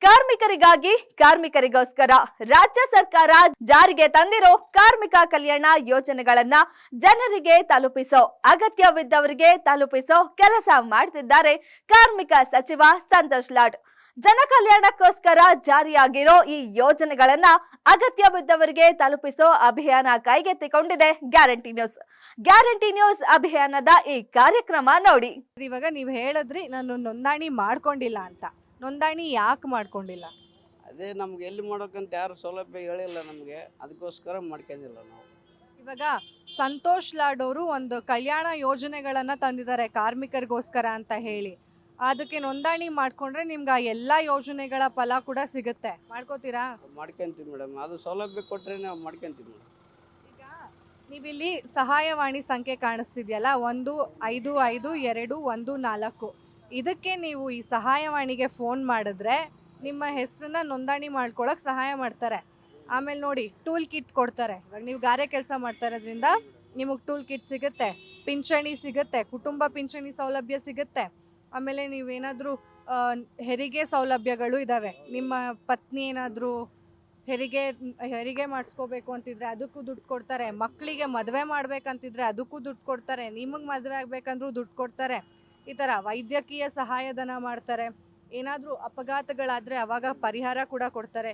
ಕಾರ್ಮಿಕರಿಗಾಗಿ ಕಾರ್ಮಿಕರಿಗೋಸ್ಕರ ರಾಜ್ಯ ಸರ್ಕಾರ ಜಾರಿಗೆ ತಂದಿರೋ ಕಾರ್ಮಿಕ ಕಲ್ಯಾಣ ಯೋಜನೆಗಳನ್ನ ಜನರಿಗೆ ತಲುಪಿಸೋ ಅಗತ್ಯವಿದ್ದವರಿಗೆ ತಲುಪಿಸೋ ಕೆಲಸ ಮಾಡ್ತಿದ್ದಾರೆ ಕಾರ್ಮಿಕ ಸಚಿವ ಸಂತೋಷ್ ಲಾಡ್. ಜನ ಕಲ್ಯಾಣಕ್ಕೋಸ್ಕರ ಜಾರಿಯಾಗಿರೋ ಈ ಯೋಜನೆಗಳನ್ನ ಅಗತ್ಯವಿದ್ದವರಿಗೆ ತಲುಪಿಸೋ ಅಭಿಯಾನ ಕೈಗೆತ್ತಿಕೊಂಡಿದೆ ಗ್ಯಾರಂಟಿ ನ್ಯೂಸ್. ಗ್ಯಾರಂಟಿ ನ್ಯೂಸ್ ಅಭಿಯಾನದ ಈ ಕಾರ್ಯಕ್ರಮ ನೋಡಿ. ಇವಾಗ ನೀವು ಹೇಳಿದ್ರಿ ನಾನು ನೋಂದಣಿ ಮಾಡ್ಕೊಂಡಿಲ್ಲ ಅಂತ. ನೋಂದಣಿ ಯಾಕೆ ಮಾಡ್ಕೊಂಡಿಲ್ಲ? ಅದೇ ನಮ್ಗೆ ಎಲ್ಲಿ ಮಾಡೋಕ್ಕಂತ ಯಾರು ಸೌಲಭ್ಯ ಹೇಳಿಲ್ಲ ನಮಗೆ, ಅದಕ್ಕೋಸ್ಕರ ಮಾಡ್ಕೊಂಡಿಲ್ಲ ನಾವು. ಇವಾಗ ಸಂತೋಷ್ ಲಾಡ್ ಅವರು ಒಂದು ಕಲ್ಯಾಣ ಯೋಜನೆಗಳನ್ನ ತಂದಿದ್ದಾರೆ ಕಾರ್ಮಿಕರಿಗೋಸ್ಕರ ಅಂತ ಹೇಳಿ. ಅದಕ್ಕೆ ನೋಂದಣಿ ಮಾಡ್ಕೊಂಡ್ರೆ ನಿಮ್ಗೆ ಆ ಎಲ್ಲ ಯೋಜನೆಗಳ ಫಲ ಕೂಡ ಸಿಗುತ್ತೆ. ಮಾಡ್ಕೋತೀರಾ? ಮಾಡ್ಕೊಂತೀವಿ ಮೇಡಮ್, ಅದು ಸೌಲಭ್ಯ ಕೊಟ್ಟರೆ ನಾವು ಮಾಡ್ಕೊಂತೀವಿ ಮೇಡಮ್. ಈಗ ನೀವಿಲ್ಲಿ ಸಹಾಯವಾಣಿ ಸಂಖ್ಯೆ ಕಾಣಿಸ್ತಿದೆಯಲ್ಲ, 155214. ಇದಕ್ಕೆ ನೀವು ಈ ಸಹಾಯವಾಣಿಗೆ ಫೋನ್ ಮಾಡಿದ್ರೆ ನಿಮ್ಮ ಹೆಸರನ್ನ ನೋಂದಣಿ ಮಾಡ್ಕೊಳಕ್ಕೆ ಸಹಾಯ ಮಾಡ್ತಾರೆ. ಆಮೇಲೆ ನೋಡಿ, ಟೂಲ್ ಕಿಟ್ ಕೊಡ್ತಾರೆ. ಇವಾಗ ನೀವು ಗಾರೆ ಕೆಲಸ ಮಾಡ್ತಾ ಇರೋದ್ರಿಂದ ನಿಮಗೆ ಟೂಲ್ ಕಿಟ್ ಸಿಗುತ್ತೆ, ಪಿಂಚಣಿ ಸಿಗುತ್ತೆ, ಕುಟುಂಬ ಪಿಂಚಣಿ ಸೌಲಭ್ಯ ಸಿಗುತ್ತೆ. ಆಮೇಲೆ ನೀವೇನಾದರೂ ಹೆರಿಗೆ ಸೌಲಭ್ಯಗಳು ಇದ್ದಾವೆ. ನಿಮ್ಮ ಪತ್ನಿ ಏನಾದರೂ ಹೆರಿಗೆ ಮಾಡಿಸ್ಕೋಬೇಕು ಅಂತಿದ್ರೆ ಅದಕ್ಕೂ ದುಡ್ಡು ಕೊಡ್ತಾರೆ. ಮಕ್ಕಳಿಗೆ ಮದುವೆ ಮಾಡ್ಬೇಕಂತಿದ್ರೆ ಅದಕ್ಕೂ ದುಡ್ಡು ಕೊಡ್ತಾರೆ. ನಿಮಗೆ ಮದುವೆ ಆಗಬೇಕಂದ್ರೂ ದುಡ್ಡು ಕೊಡ್ತಾರೆ. ಈ ಥರ ವೈದ್ಯಕೀಯ ಸಹಾಯಧನ ಮಾಡ್ತಾರೆ. ಏನಾದರೂ ಅಪಘಾತಗಳಾದರೆ ಅವಾಗ ಪರಿಹಾರ ಕೂಡ ಕೊಡ್ತಾರೆ.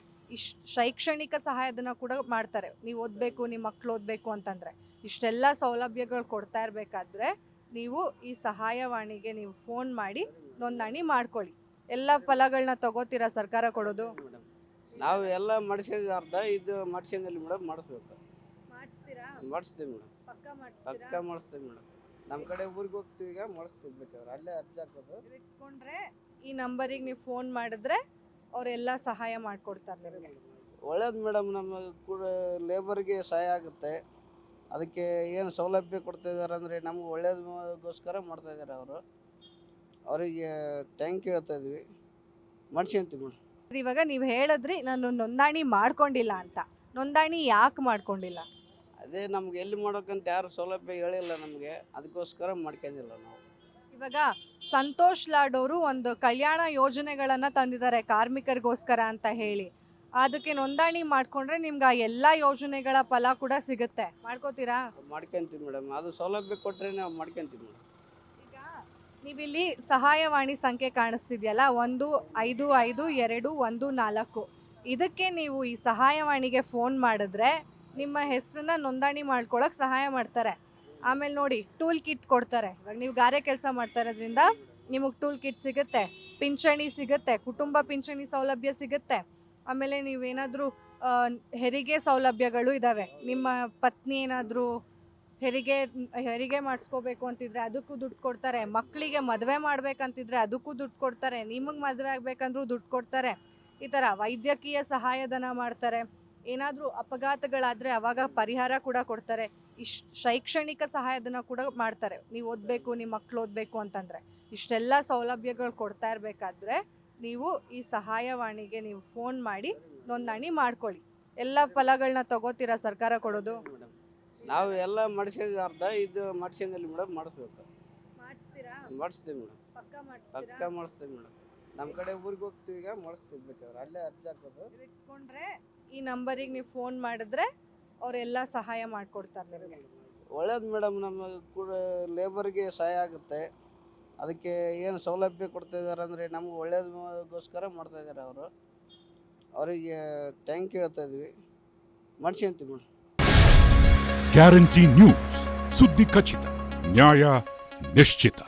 ಶೈಕ್ಷಣಿಕ ಸಹಾಯಧನ ಕೂಡ ಮಾಡ್ತಾರೆ. ನೀವು ಓದಬೇಕು, ನಿಮ್ಮ ಮಕ್ಕಳು ಓದಬೇಕು ಅಂತಂದರೆ. ಇಷ್ಟೆಲ್ಲ ಸೌಲಭ್ಯಗಳು ಕೊಡ್ತಾ ಇರಬೇಕಾದ್ರೆ ನೀವು ಈ ಸಹಾಯವಾಣಿಗೆ ನೀವು ಫೋನ್ ಮಾಡಿ ನೋಂದಣಿ ಮಾಡ್ಕೊಳ್ಳಿ. ಎಲ್ಲ ಫಲಗಳನ್ನ ತಗೋತೀರಾ ಸರ್ಕಾರ ಕೊಡೋದು? ನಾವು ಎಲ್ಲ ಮಾಡಿಸ್ಕೊಂಡ್ವಿ, ಅರ್ಧ ಇದು ಮಾಡಿಸ್ಕೊಂಡಿಲ್ಲ ಮೇಡಮ್. ಮಾಡಿಸ್ಬೇಕು. ಮಾಡಿಸ್ತೀರಾ? ಮಾಡಿಸ್ತೀವಿ ಮೇಡಮ್, ಪಕ್ಕ ಪಕ್ಕ ಮಾಡಿಸ್ತೀವಿ ಮೇಡಮ್. ನಮ್ಮ ಕಡೆ ಊರಿಗೆ ಹೋಗ್ತೀವಿ, ಈಗ ಮಾಡಿಸ್ತೀವಿ. ಬೇಕಾದ್ರೆ ಅಲ್ಲೇ ಅರ್ಜಿ ಹಾಕೋದು ಇಟ್ಕೊಂಡ್ರೆ ಈ ನಂಬರಿಗೆ ನೀವು ಫೋನ್ ಮಾಡಿದ್ರೆ ಅವರೆಲ್ಲ ಸಹಾಯ ಮಾಡಿಕೊಡ್ತಾರೆ ನಿಮಗೆ. ಒಳ್ಳೇದು ಮೇಡಮ್. ನಮ್ಮ ಕೂಡ ಲೇಬರ್ಗೆ ಸಹಾಯ ಆಗುತ್ತೆ. ಅದಕ್ಕೆ ಏನು ಸೌಲಭ್ಯ ಕೊಡ್ತಾಯಿದ್ದಾರೆ ಅಂದರೆ ನಮ್ಗೆ ಒಳ್ಳೇದಕ್ಕೋಸ್ಕರ ಮಾಡ್ತಾಯಿದ್ದಾರೆ ಅವರು. ಅವರಿಗೆ ಥ್ಯಾಂಕ್ ಯು ಹೇಳ್ತಾ ಇದ್ವಿ. ಮಾಡ್ಸ್ಕೊಂತೀವಿ ಮೇಡಮ್. ಇವಾಗ ನೀವು ಹೇಳಿದ್ರಿ ನಾನು ನೋಂದಣಿ ಮಾಡ್ಕೊಂಡಿಲ್ಲ ಅಂತ. ನೋಂದಣಿ ಯಾಕೆ ಮಾಡ್ಕೊಂಡಿಲ್ಲ? ಅದೇ ನಮ್ಗೆ ಎಲ್ಲಿ ಮಾಡೋಕ್ಕಂತ ಯಾರು ಸೌಲಭ್ಯ ಹೇಳಿಲ್ಲ ನಮಗೆ, ಅದಕ್ಕೋಸ್ಕರ ಮಾಡ್ಕೊಂಡಿಲ್ಲ ನಾವು. ಇವಾಗ ಸಂತೋಷ್ ಲಾಡ್ ಅವರು ಒಂದು ಕಲ್ಯಾಣ ಯೋಜನೆಗಳನ್ನ ತಂದಿದ್ದಾರೆ ಕಾರ್ಮಿಕರಿಗೋಸ್ಕರ ಅಂತ ಹೇಳಿ. ಅದಕ್ಕೆ ನೋಂದಣಿ ಮಾಡ್ಕೊಂಡ್ರೆ ನಿಮ್ಗೆ ಆ ಎಲ್ಲ ಯೋಜನೆಗಳ ಫಲ ಕೂಡ ಸಿಗುತ್ತೆ. ಮಾಡ್ಕೋತೀರಾ? ಮಾಡ್ಕೊಂತೀವಿ ಮೇಡಮ್, ಅದು ಸೌಲಭ್ಯ ಕೊಟ್ಟರೆ ನಾವು ಮಾಡ್ಕೊಂತೀವಿ ಮೇಡಮ್. ಈಗ ನೀವಿಲ್ಲಿ ಸಹಾಯವಾಣಿ ಸಂಖ್ಯೆ ಕಾಣಿಸ್ತಿದೆಯಲ್ಲ, 155214. ಇದಕ್ಕೆ ನೀವು ಈ ಸಹಾಯವಾಣಿಗೆ ಫೋನ್ ಮಾಡಿದ್ರೆ ನಿಮ್ಮ ಹೆಸರನ್ನ ನೋಂದಣಿ ಮಾಡ್ಕೊಳಕ್ಕೆ ಸಹಾಯ ಮಾಡ್ತಾರೆ. ಆಮೇಲೆ ನೋಡಿ, ಟೂಲ್ ಕಿಟ್ ಕೊಡ್ತಾರೆ. ಇವಾಗ ನೀವು ಗಾರೆ ಕೆಲಸ ಮಾಡ್ತಾ ಇರೋದ್ರಿಂದ ನಿಮಗೆ ಟೂಲ್ ಕಿಟ್ ಸಿಗುತ್ತೆ, ಪಿಂಚಣಿ ಸಿಗುತ್ತೆ, ಕುಟುಂಬ ಪಿಂಚಣಿ ಸೌಲಭ್ಯ ಸಿಗುತ್ತೆ. ಆಮೇಲೆ ನೀವೇನಾದರೂ ಹೆರಿಗೆ ಸೌಲಭ್ಯಗಳು ಇದ್ದಾವೆ. ನಿಮ್ಮ ಪತ್ನಿ ಏನಾದರೂ ಹೆರಿಗೆ ಮಾಡಿಸ್ಕೋಬೇಕು ಅಂತಿದ್ರೆ ಅದಕ್ಕೂ ದುಡ್ಡು ಕೊಡ್ತಾರೆ. ಮಕ್ಕಳಿಗೆ ಮದುವೆ ಮಾಡ್ಬೇಕಂತಿದ್ರೆ ಅದಕ್ಕೂ ದುಡ್ಡು ಕೊಡ್ತಾರೆ. ನಿಮಗೆ ಮದುವೆ ಆಗಬೇಕಂದ್ರೂ ದುಡ್ಡು ಕೊಡ್ತಾರೆ. ಈ ಥರ ವೈದ್ಯಕೀಯ ಸಹಾಯಧನ ಮಾಡ್ತಾರೆ. ಏನಾದರೂ ಅಪಘಾತಗಳಾದರೆ ಅವಾಗ ಪರಿಹಾರ ಕೂಡ ಕೊಡ್ತಾರೆ. ಶೈಕ್ಷಣಿಕ ಸಹಾಯಧನ ಕೂಡ ಮಾಡ್ತಾರೆ. ನೀವು ಓದಬೇಕು, ನಿಮ್ಮ ಮಕ್ಕಳು ಓದಬೇಕು ಅಂತಂದರೆ. ಇಷ್ಟೆಲ್ಲ ಸೌಲಭ್ಯಗಳು ಕೊಡ್ತಾ ಇರಬೇಕಾದ್ರೆ ನೀವು ಈ ಸಹಾಯವಾಣಿಗೆ ನೀವು ಫೋನ್ ಮಾಡಿ ನೋಂದಣಿ ಮಾಡ್ಕೊಳ್ಳಿ. ಎಲ್ಲ ಫಲಗಳನ್ನ ತಗೋತೀರಾ ಸರ್ಕಾರ ಕೊಡೋದು? ನಾವು ಎಲ್ಲ ಮಾಡಿಸ್ಕೊಂಡ್ವಿ, ಅರ್ಧ ಇದು ಮಾಡಿಸ್ಕೊಂಡಿಲ್ಲ ಮೇಡಮ್. ಮಾಡಿಸ್ಬೇಕು. ಮಾಡಿಸ್ತೀರಾ? ಮಾಡಿಸ್ತೀವಿ ಮೇಡಮ್, ಪಕ್ಕ ಪಕ್ಕ ಮಾಡಿಸ್ತೀವಿ ಮೇಡಮ್. ನಮ್ಮ ಕಡೆ ಊರಿಗೆ ಹೋಗ್ತೀವಿ, ಈಗ ಮಾಡಿಸ್ತೀವಿ. ಬೇಕಾದ್ರೆ ಅಲ್ಲೇ ಅರ್ಜಿ ಹಾಕೋದು ಇಟ್ಕೊಂಡ್ರೆ ಈ ನಂಬರಿಗೆ ನೀವು ಫೋನ್ ಮಾಡಿದ್ರೆ ಅವರೆಲ್ಲ ಸಹಾಯ ಮಾಡಿಕೊಡ್ತಾರೆ ನಿಮಗೆ. ಒಳ್ಳೇದು ಮೇಡಮ್. ನಮ್ಮ ಕೂಡ ಲೇಬರ್ಗೆ ಸಹಾಯ ಆಗುತ್ತೆ. ಅದಕ್ಕೆ ಏನು ಸೌಲಭ್ಯ ಕೊಡ್ತಾಯಿದ್ದಾರೆ ಅಂದರೆ ನಮ್ಗೆ ಒಳ್ಳೇದಕ್ಕೋಸ್ಕರ ಮಾಡ್ತಾಯಿದ್ದಾರೆ ಅವರು. ಅವರಿಗೆ ಥ್ಯಾಂಕ್ ಯು ಹೇಳ್ತಾ ಇದ್ವಿ. ಮಾಡ್ಸ್ಕೊಂತೀವಿ ಮೇಡಮ್. ಗ್ಯಾರಂಟಿ ನ್ಯೂಸ್, ಸುದ್ದಿ ಖಚಿತ, ನ್ಯಾಯ ನಿಶ್ಚಿತ.